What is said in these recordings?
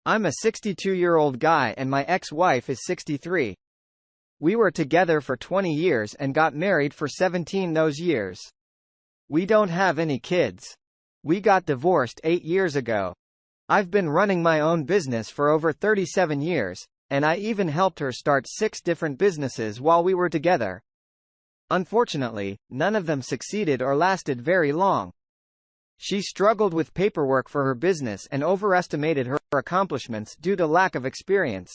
I'm a 62-year-old guy and my ex-wife is 63. We were together for 20 years and got married for 17 those years. We don't have any kids. We got divorced 8 years ago. I've been running my own business for over 37 years, and I even helped her start 6 different businesses while we were together. Unfortunately, none of them succeeded or lasted very long. She struggled with paperwork for her business and overestimated her accomplishments due to lack of experience.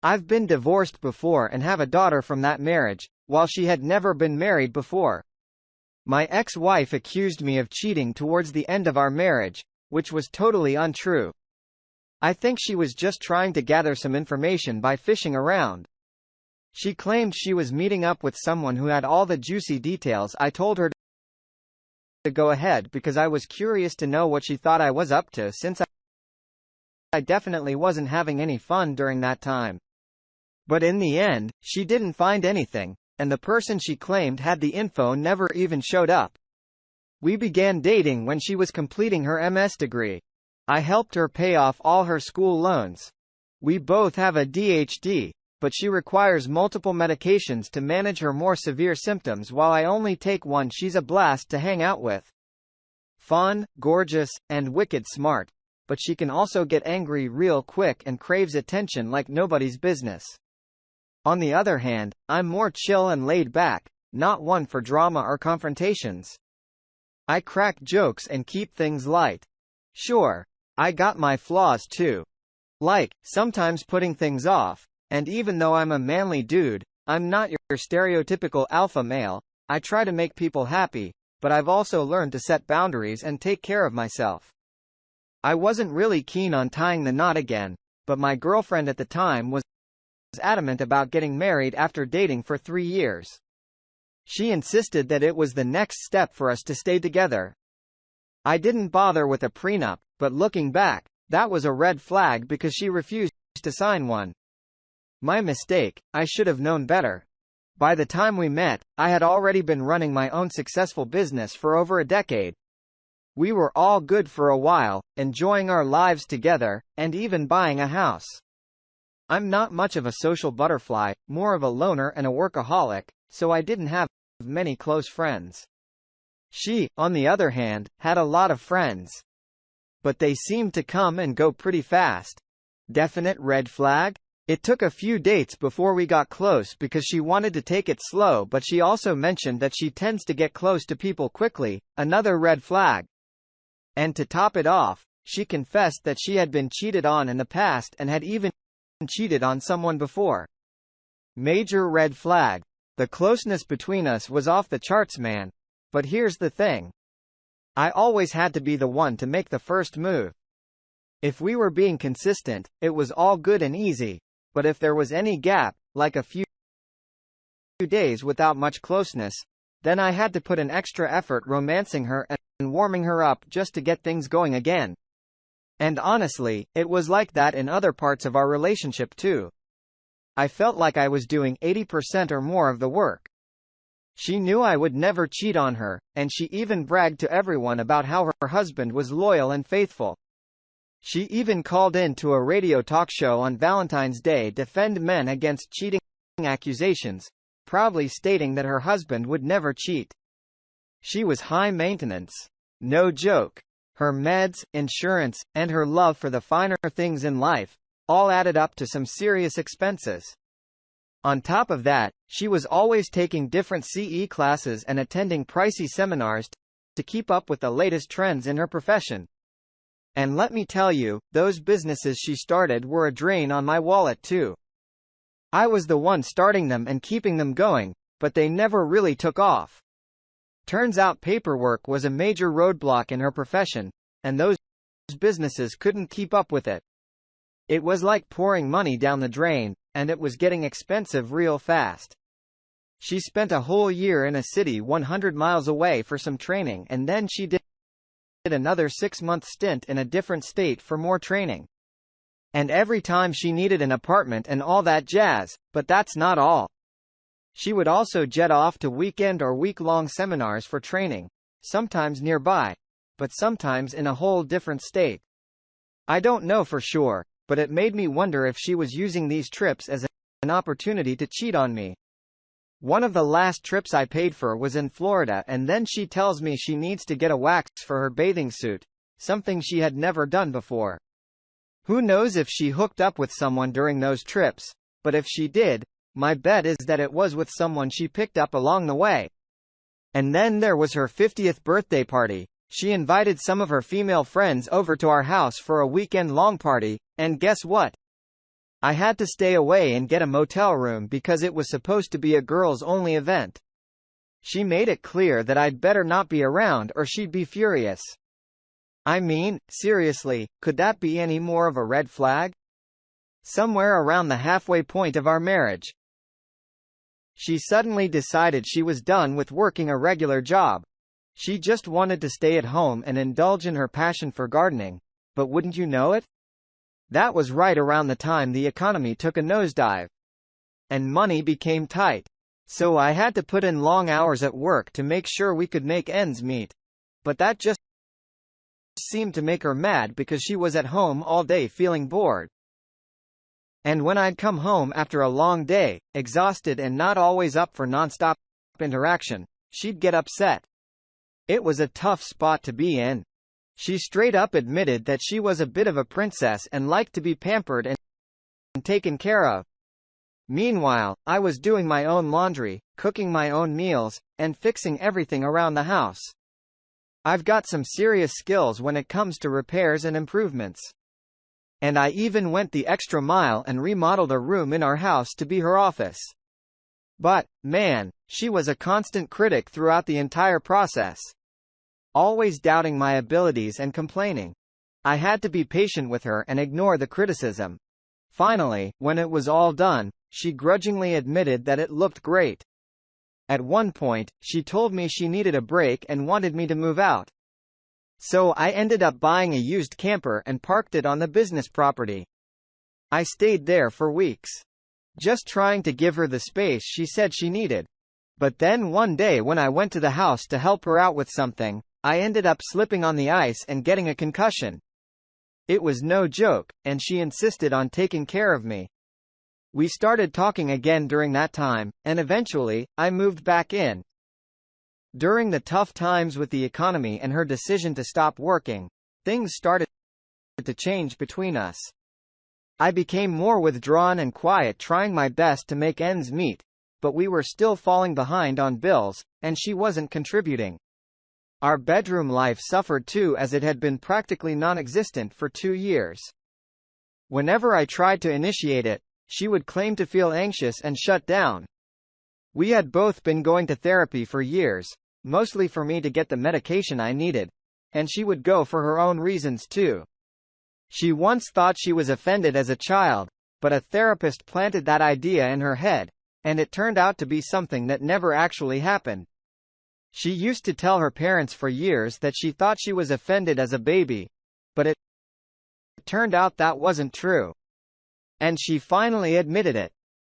I've been divorced before and have a daughter from that marriage, while she had never been married before. My ex-wife accused me of cheating towards the end of our marriage, which was totally untrue. I think she was just trying to gather some information by fishing around. She claimed she was meeting up with someone who had all the juicy details. I told her to go ahead because I was curious to know what she thought I was up to, since I definitely wasn't having any fun during that time. But in the end, she didn't find anything, and the person she claimed had the info never even showed up. We began dating when she was completing her MS degree. I helped her pay off all her school loans. We both have ADHD, but she requires multiple medications to manage her more severe symptoms while I only take one. She's a blast to hang out with. Fun, gorgeous, and wicked smart, but she can also get angry real quick and craves attention like nobody's business. On the other hand, I'm more chill and laid back, not one for drama or confrontations. I crack jokes and keep things light. Sure, I got my flaws too. Like, sometimes putting things off, and even though I'm a manly dude, I'm not your stereotypical alpha male. I try to make people happy, but I've also learned to set boundaries and take care of myself. I wasn't really keen on tying the knot again, but my girlfriend at the time was adamant about getting married after dating for 3 years. She insisted that it was the next step for us to stay together. I didn't bother with a prenup, but looking back, that was a red flag because she refused to sign one. My mistake, I should have known better. By the time we met, I had already been running my own successful business for over a decade. We were all good for a while, enjoying our lives together, and even buying a house. I'm not much of a social butterfly, more of a loner and a workaholic, so I didn't have many close friends. She, on the other hand, had a lot of friends. But they seemed to come and go pretty fast. Definite red flag? It took a few dates before we got close because she wanted to take it slow, but she also mentioned that she tends to get close to people quickly, another red flag. And to top it off, she confessed that she had been cheated on in the past and had even cheated on someone before. Major red flag. The closeness between us was off the charts, man. But here's the thing. I always had to be the one to make the first move. If we were being consistent, it was all good and easy. But if there was any gap, like a few days without much closeness, then I had to put an extra effort romancing her and warming her up just to get things going again. And honestly, it was like that in other parts of our relationship too. I felt like I was doing 80% or more of the work. She knew I would never cheat on her, and she even bragged to everyone about how her husband was loyal and faithful. She even called in to a radio talk show on Valentine's Day to defend men against cheating accusations, proudly stating that her husband would never cheat. She was high maintenance. No joke. Her meds, insurance, and her love for the finer things in life, all added up to some serious expenses. On top of that, she was always taking different CE classes and attending pricey seminars to keep up with the latest trends in her profession. And let me tell you, those businesses she started were a drain on my wallet too. I was the one starting them and keeping them going, but they never really took off. Turns out paperwork was a major roadblock in her profession, and those businesses couldn't keep up with it. It was like pouring money down the drain, and it was getting expensive real fast. She spent a whole year in a city 100 miles away for some training, and then she did another 6-month stint in a different state for more training. And every time she needed an apartment and all that jazz, but that's not all. She would also jet off to weekend or week-long seminars for training, sometimes nearby, but sometimes in a whole different state. I don't know for sure, but it made me wonder if she was using these trips as an opportunity to cheat on me. One of the last trips I paid for was in Florida, and then she tells me she needs to get a wax for her bathing suit, something she had never done before. Who knows if she hooked up with someone during those trips, but if she did, my bet is that it was with someone she picked up along the way. And then there was her 50th birthday party. She invited some of her female friends over to our house for a weekend-long party, and guess what? I had to stay away and get a motel room because it was supposed to be a girls-only event. She made it clear that I'd better not be around or she'd be furious. I mean, seriously, could that be any more of a red flag? Somewhere around the halfway point of our marriage, she suddenly decided she was done with working a regular job. She just wanted to stay at home and indulge in her passion for gardening. But wouldn't you know it? That was right around the time the economy took a nosedive. And money became tight. So I had to put in long hours at work to make sure we could make ends meet. But that just seemed to make her mad because she was at home all day feeling bored. And when I'd come home after a long day, exhausted and not always up for nonstop interaction, she'd get upset. It was a tough spot to be in. She straight up admitted that she was a bit of a princess and liked to be pampered and taken care of. Meanwhile, I was doing my own laundry, cooking my own meals, and fixing everything around the house. I've got some serious skills when it comes to repairs and improvements. And I even went the extra mile and remodeled a room in our house to be her office. But, man, she was a constant critic throughout the entire process. Always doubting my abilities and complaining. I had to be patient with her and ignore the criticism. Finally, when it was all done, she grudgingly admitted that it looked great. At one point, she told me she needed a break and wanted me to move out. So I ended up buying a used camper and parked it on the business property. I stayed there for weeks, just trying to give her the space she said she needed. But then one day when I went to the house to help her out with something, I ended up slipping on the ice and getting a concussion. It was no joke, and she insisted on taking care of me. We started talking again during that time, and eventually, I moved back in. During the tough times with the economy and her decision to stop working, things started to change between us. I became more withdrawn and quiet, trying my best to make ends meet, but we were still falling behind on bills, and she wasn't contributing. Our bedroom life suffered too, as it had been practically non-existent for 2 years. Whenever I tried to initiate it, she would claim to feel anxious and shut down. We had both been going to therapy for years, mostly for me to get the medication I needed, and she would go for her own reasons too. She once thought she was offended as a child, but a therapist planted that idea in her head, and it turned out to be something that never actually happened. She used to tell her parents for years that she thought she was offended as a baby, but it turned out that wasn't true. And she finally admitted it.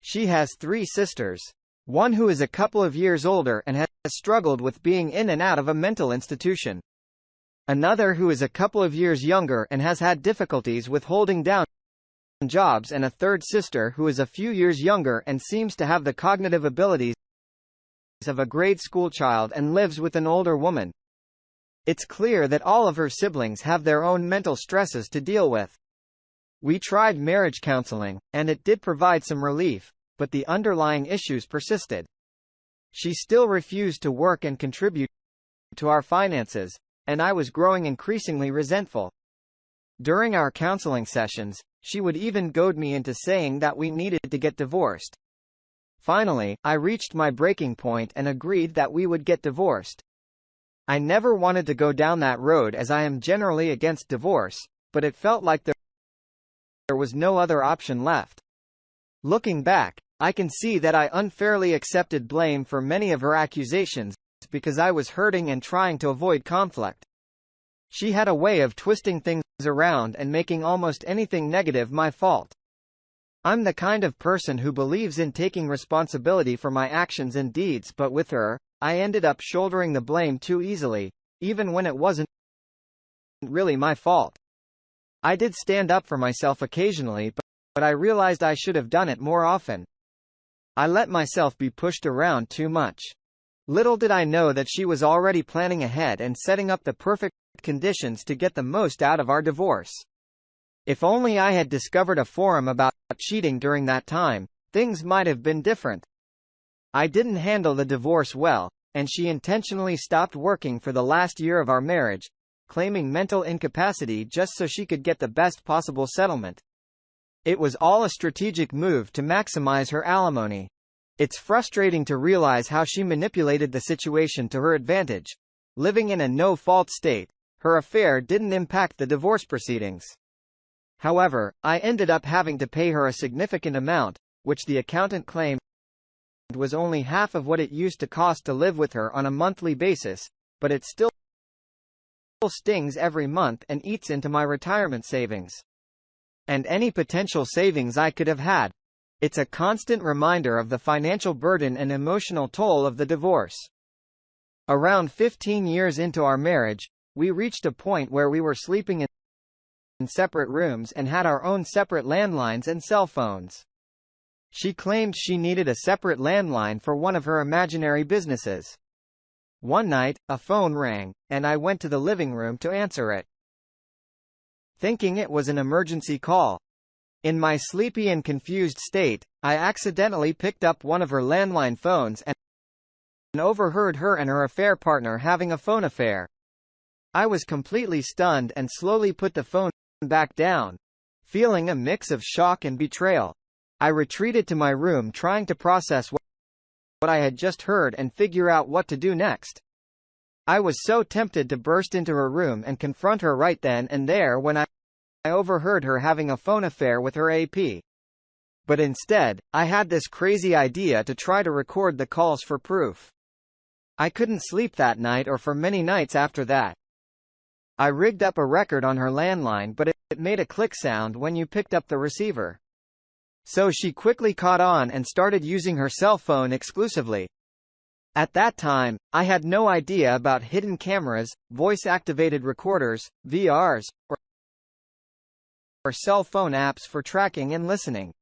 She has 3 sisters. One who is a couple of years older and has struggled with being in and out of a mental institution. Another who is a couple of years younger and has had difficulties with holding down jobs, and a third sister who is a few years younger and seems to have the cognitive abilities of a grade school child and lives with an older woman. It's clear that all of her siblings have their own mental stresses to deal with. We tried marriage counseling, and it did provide some relief, but the underlying issues persisted. She still refused to work and contribute to our finances, and I was growing increasingly resentful. During our counseling sessions, she would even goad me into saying that we needed to get divorced. Finally, I reached my breaking point and agreed that we would get divorced. I never wanted to go down that road, as I am generally against divorce, but it felt like there was no other option left. Looking back, I can see that I unfairly accepted blame for many of her accusations, because I was hurting and trying to avoid conflict. She had a way of twisting things around and making almost anything negative my fault. I'm the kind of person who believes in taking responsibility for my actions and deeds, but with her, I ended up shouldering the blame too easily, even when it wasn't really my fault. I did stand up for myself occasionally, but I realized I should have done it more often. I let myself be pushed around too much. Little did I know that she was already planning ahead and setting up the perfect conditions to get the most out of our divorce. If only I had discovered a forum about cheating during that time, things might have been different. I didn't handle the divorce well, and she intentionally stopped working for the last year of our marriage, claiming mental incapacity just so she could get the best possible settlement. It was all a strategic move to maximize her alimony. It's frustrating to realize how she manipulated the situation to her advantage. Living in a no-fault state, her affair didn't impact the divorce proceedings. However, I ended up having to pay her a significant amount, which the accountant claimed was only half of what it used to cost to live with her on a monthly basis, but it still stings every month and eats into my retirement savings. And any potential savings I could have had. It's a constant reminder of the financial burden and emotional toll of the divorce. Around 15 years into our marriage, we reached a point where we were sleeping in separate rooms and had our own separate landlines and cell phones. She claimed she needed a separate landline for one of her imaginary businesses. One night, a phone rang, and I went to the living room to answer it, thinking it was an emergency call. In my sleepy and confused state, I accidentally picked up one of her landline phones and overheard her and her affair partner having a phone affair. I was completely stunned and slowly put the phone back down, feeling a mix of shock and betrayal. I retreated to my room trying to process what I had just heard and figure out what to do next. I was so tempted to burst into her room and confront her right then and there when I overheard her having a phone affair with her AP. But instead, I had this crazy idea to try to record the calls for proof. I couldn't sleep that night or for many nights after that. I rigged up a record on her landline, but it made a click sound when you picked up the receiver. So she quickly caught on and started using her cell phone exclusively. At that time, I had no idea about hidden cameras, voice-activated recorders, VRs, or cell phone apps for tracking and listening.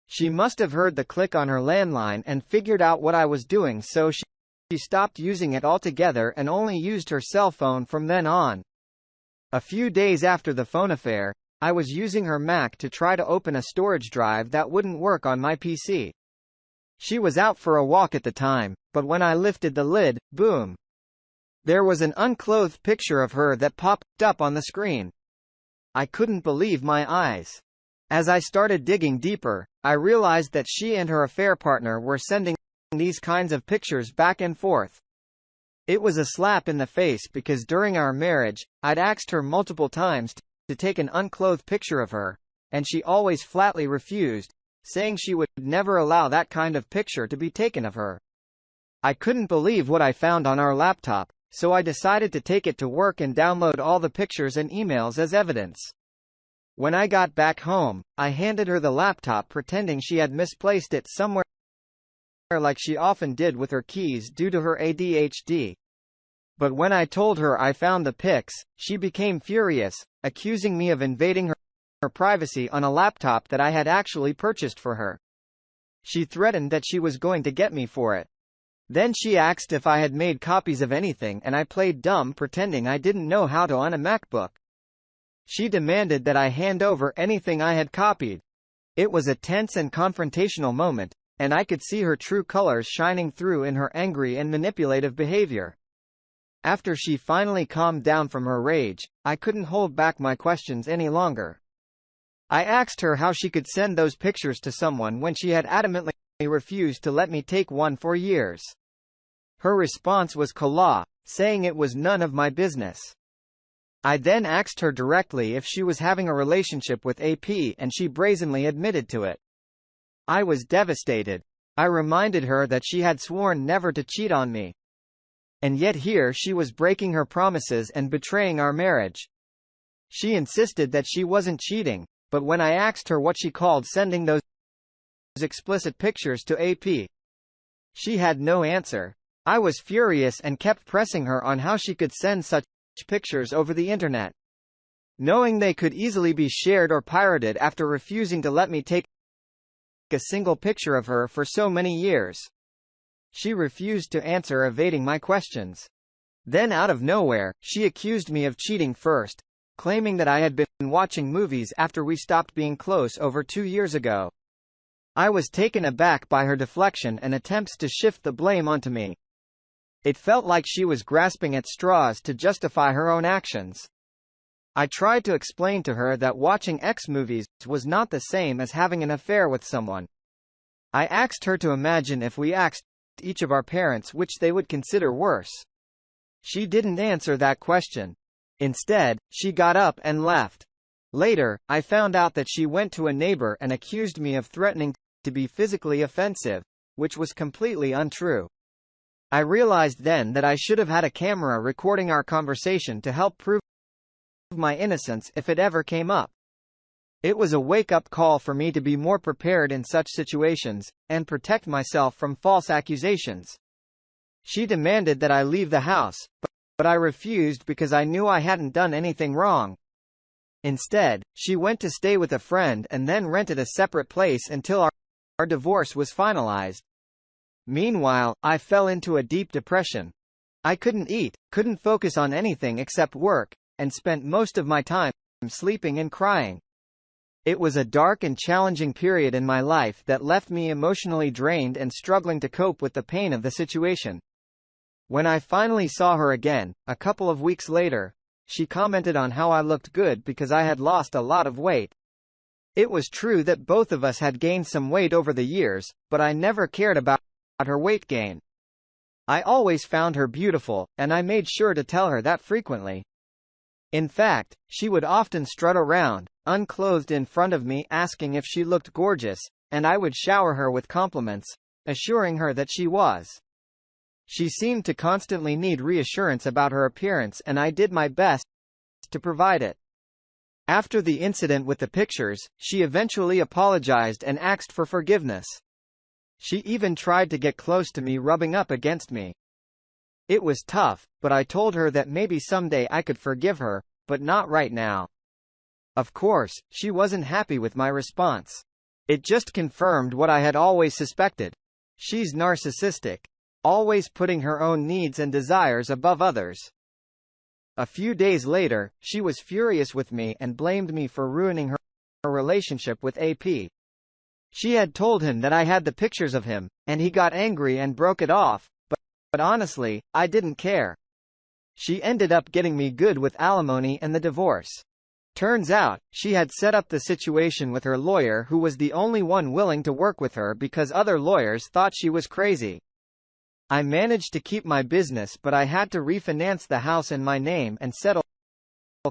She must have heard the click on her landline and figured out what I was doing, so she stopped using it altogether and only used her cell phone from then on. A few days after the phone affair, I was using her Mac to try to open a storage drive that wouldn't work on my PC. She was out for a walk at the time, but when I lifted the lid, boom! There was an unclothed picture of her that popped up on the screen. I couldn't believe my eyes. As I started digging deeper, I realized that she and her affair partner were sending these kinds of pictures back and forth. It was a slap in the face because during our marriage, I'd asked her multiple times to take an unclothed picture of her, and she always flatly refused, saying she would never allow that kind of picture to be taken of her. I couldn't believe what I found on our laptop, so I decided to take it to work and download all the pictures and emails as evidence. When I got back home, I handed her the laptop pretending she had misplaced it somewhere like she often did with her keys due to her ADHD. But when I told her I found the pics, she became furious, accusing me of invading her privacy on a laptop that I had actually purchased for her. She threatened that she was going to get me for it. Then she asked if I had made copies of anything, and I played dumb pretending I didn't know how to on a MacBook. She demanded that I hand over anything I had copied. It was a tense and confrontational moment, and I could see her true colors shining through in her angry and manipulative behavior. After she finally calmed down from her rage, I couldn't hold back my questions any longer. I asked her how she could send those pictures to someone when she had adamantly refused to let me take one for years. Her response was "Kala," saying it was none of my business. I then asked her directly if she was having a relationship with AP, and she brazenly admitted to it. I was devastated. I reminded her that she had sworn never to cheat on me. And yet here she was breaking her promises and betraying our marriage. She insisted that she wasn't cheating, but when I asked her what she called sending those explicit pictures to AP, she had no answer. I was furious and kept pressing her on how she could send such pictures over the internet. knowing they could easily be shared or pirated after refusing to let me take a single picture of her for so many years. She refused to answer, evading my questions. Then out of nowhere, she accused me of cheating first, claiming that I had been watching movies after we stopped being close over 2 years ago. I was taken aback by her deflection and attempts to shift the blame onto me. It felt like she was grasping at straws to justify her own actions. I tried to explain to her that watching X movies was not the same as having an affair with someone. I asked her to imagine if we asked each of our parents which they would consider worse. She didn't answer that question. Instead, she got up and left. Later, I found out that she went to a neighbor and accused me of threatening to be physically offensive, which was completely untrue. I realized then that I should have had a camera recording our conversation to help prove my innocence if it ever came up. It was a wake-up call for me to be more prepared in such situations, and protect myself from false accusations. She demanded that I leave the house, but I refused because I knew I hadn't done anything wrong. Instead, she went to stay with a friend and then rented a separate place until our divorce was finalized. Meanwhile, I fell into a deep depression. I couldn't eat, couldn't focus on anything except work, and spent most of my time sleeping and crying. It was a dark and challenging period in my life that left me emotionally drained and struggling to cope with the pain of the situation. When I finally saw her again, a couple of weeks later, she commented on how I looked good because I had lost a lot of weight. It was true that both of us had gained some weight over the years, but I never cared about her weight gain. I always found her beautiful, and I made sure to tell her that frequently. In fact, she would often strut around, unclothed in front of me, asking if she looked gorgeous, and I would shower her with compliments, assuring her that she was. She seemed to constantly need reassurance about her appearance, and I did my best to provide it. After the incident with the pictures, she eventually apologized and asked for forgiveness. She even tried to get close to me, rubbing up against me. It was tough, but I told her that maybe someday I could forgive her, but not right now. Of course, she wasn't happy with my response. It just confirmed what I had always suspected. She's narcissistic, always putting her own needs and desires above others. A few days later, she was furious with me and blamed me for ruining her relationship with AP. She had told him that I had the pictures of him, and he got angry and broke it off, but honestly, I didn't care. She ended up getting me good with alimony and the divorce. Turns out, she had set up the situation with her lawyer, who was the only one willing to work with her because other lawyers thought she was crazy. I managed to keep my business, but I had to refinance the house in my name and settle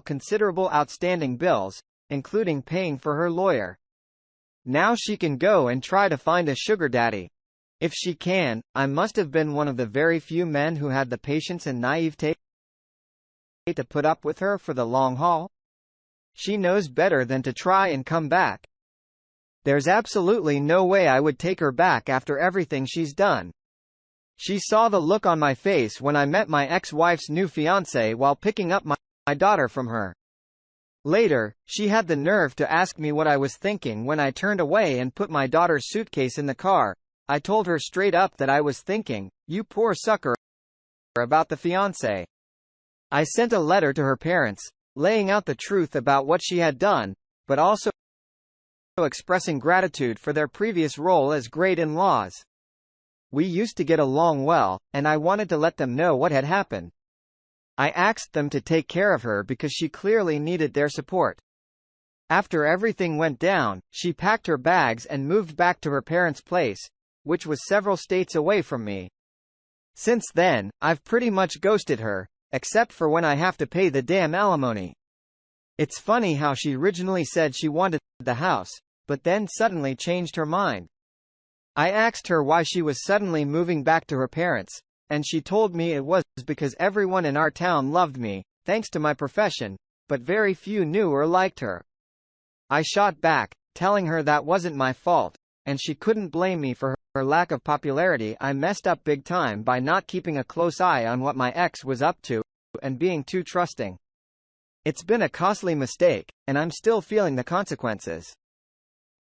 considerable outstanding bills, including paying for her lawyer. Now she can go and try to find a sugar daddy. If she can, I must have been one of the very few men who had the patience and naivete to put up with her for the long haul. She knows better than to try and come back. There's absolutely no way I would take her back after everything she's done. She saw the look on my face when I met my ex-wife's new fiancé while picking up my daughter from her. Later, she had the nerve to ask me what I was thinking when I turned away and put my daughter's suitcase in the car. I told her straight up that I was thinking, "You poor sucker," about the fiancé. I sent a letter to her parents, laying out the truth about what she had done, but also expressing gratitude for their previous role as great-in-laws. We used to get along well, and I wanted to let them know what had happened. I asked them to take care of her because she clearly needed their support. After everything went down, she packed her bags and moved back to her parents' place, which was several states away from me. Since then, I've pretty much ghosted her, except for when I have to pay the damn alimony. It's funny how she originally said she wanted the house, but then suddenly changed her mind. I asked her why she was suddenly moving back to her parents, and she told me it was because everyone in our town loved me, thanks to my profession, but very few knew or liked her. I shot back, telling her that wasn't my fault, and she couldn't blame me for her lack of popularity. I messed up big time by not keeping a close eye on what my ex was up to, and being too trusting. It's been a costly mistake, and I'm still feeling the consequences.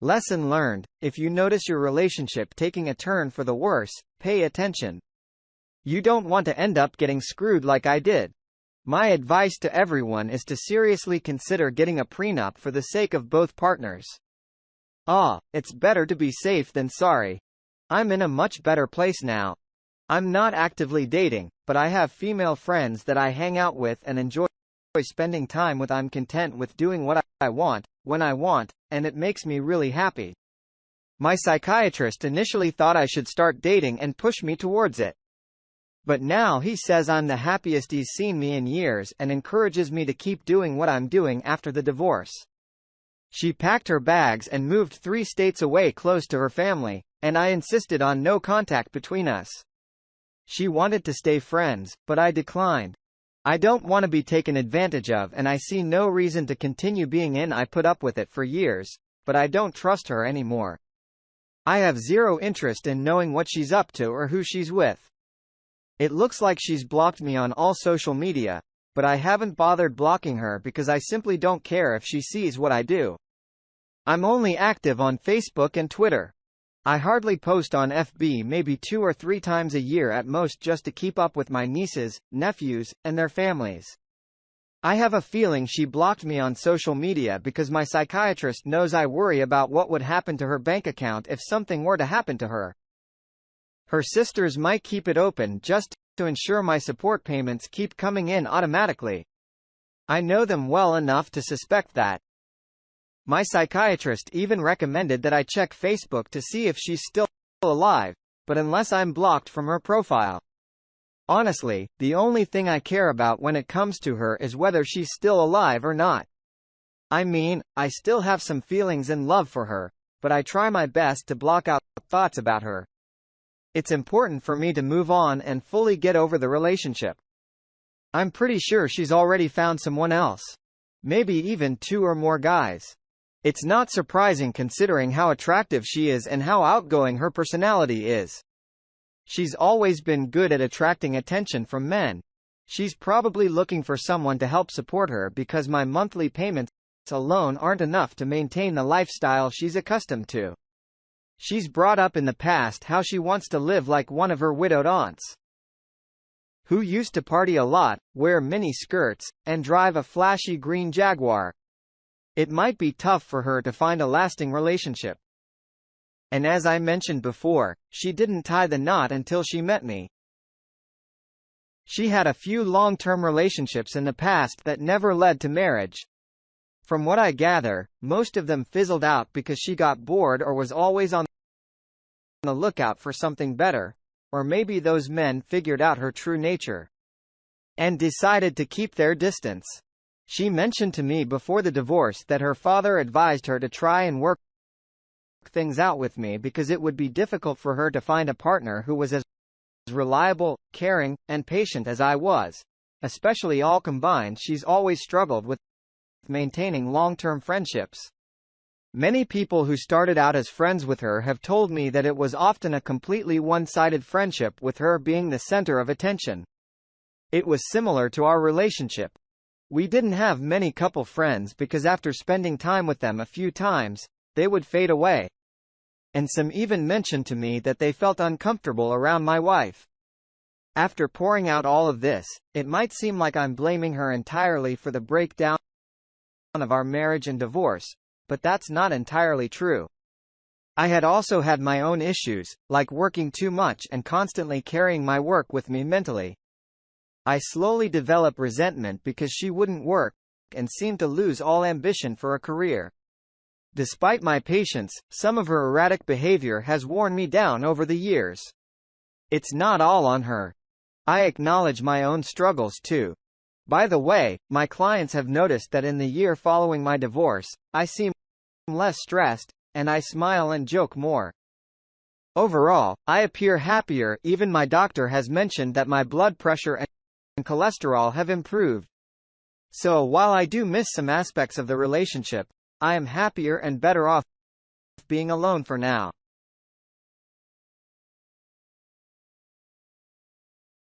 Lesson learned: if you notice your relationship taking a turn for the worse, pay attention. You don't want to end up getting screwed like I did. My advice to everyone is to seriously consider getting a prenup for the sake of both partners. It's better to be safe than sorry. I'm in a much better place now. I'm not actively dating, but I have female friends that I hang out with and enjoy spending time with. I'm content with doing what I want, when I want, and it makes me really happy. My psychiatrist initially thought I should start dating and push me towards it. But now he says I'm the happiest he's seen me in years and encourages me to keep doing what I'm doing after the divorce. She packed her bags and moved 3 states away close to her family, and I insisted on no contact between us. She wanted to stay friends, but I declined. I don't want to be taken advantage of, and I see no reason to continue being in. I put up with it for years, but I don't trust her anymore. I have zero interest in knowing what she's up to or who she's with. It looks like she's blocked me on all social media, but I haven't bothered blocking her because I simply don't care if she sees what I do. I'm only active on Facebook and Twitter. I hardly post on FB, maybe 2 or 3 times a year at most, just to keep up with my nieces, nephews, and their families. I have a feeling she blocked me on social media because my psychiatrist knows I worry about what would happen to her bank account if something were to happen to her. Her sisters might keep it open just to ensure my support payments keep coming in automatically. I know them well enough to suspect that. My psychiatrist even recommended that I check Facebook to see if she's still alive, but unless I'm blocked from her profile. Honestly, the only thing I care about when it comes to her is whether she's still alive or not. I mean, I still have some feelings and love for her, but I try my best to block out thoughts about her. It's important for me to move on and fully get over the relationship. I'm pretty sure she's already found someone else. Maybe even 2 or more guys. It's not surprising considering how attractive she is and how outgoing her personality is. She's always been good at attracting attention from men. She's probably looking for someone to help support her because my monthly payments alone aren't enough to maintain the lifestyle she's accustomed to. She's brought up in the past how she wants to live like one of her widowed aunts, who used to party a lot, wear mini skirts, and drive a flashy green Jaguar. It might be tough for her to find a lasting relationship. And as I mentioned before, she didn't tie the knot until she met me. She had a few long-term relationships in the past that never led to marriage. From what I gather, most of them fizzled out because she got bored or was always on the lookout for something better, or maybe those men figured out her true nature and decided to keep their distance. She mentioned to me before the divorce that her father advised her to try and work things out with me because it would be difficult for her to find a partner who was as reliable, caring, and patient as I was. Especially all combined, she's always struggled with maintaining long-term friendships. Many people who started out as friends with her have told me that it was often a completely one-sided friendship, with her being the center of attention. It was similar to our relationship. We didn't have many couple friends because after spending time with them a few times, they would fade away. And some even mentioned to me that they felt uncomfortable around my wife. After pouring out all of this, it might seem like I'm blaming her entirely for the breakdown of our marriage and divorce, but that's not entirely true. I had also had my own issues, like working too much and constantly carrying my work with me mentally. I slowly developed resentment because she wouldn't work, and seemed to lose all ambition for a career. Despite my patience, some of her erratic behavior has worn me down over the years. It's not all on her. I acknowledge my own struggles too. By the way, my clients have noticed that in the year following my divorce, I seem less stressed, and I smile and joke more. Overall, I appear happier. Even my doctor has mentioned that my blood pressure and cholesterol have improved. So while I do miss some aspects of the relationship, I am happier and better off being alone for now.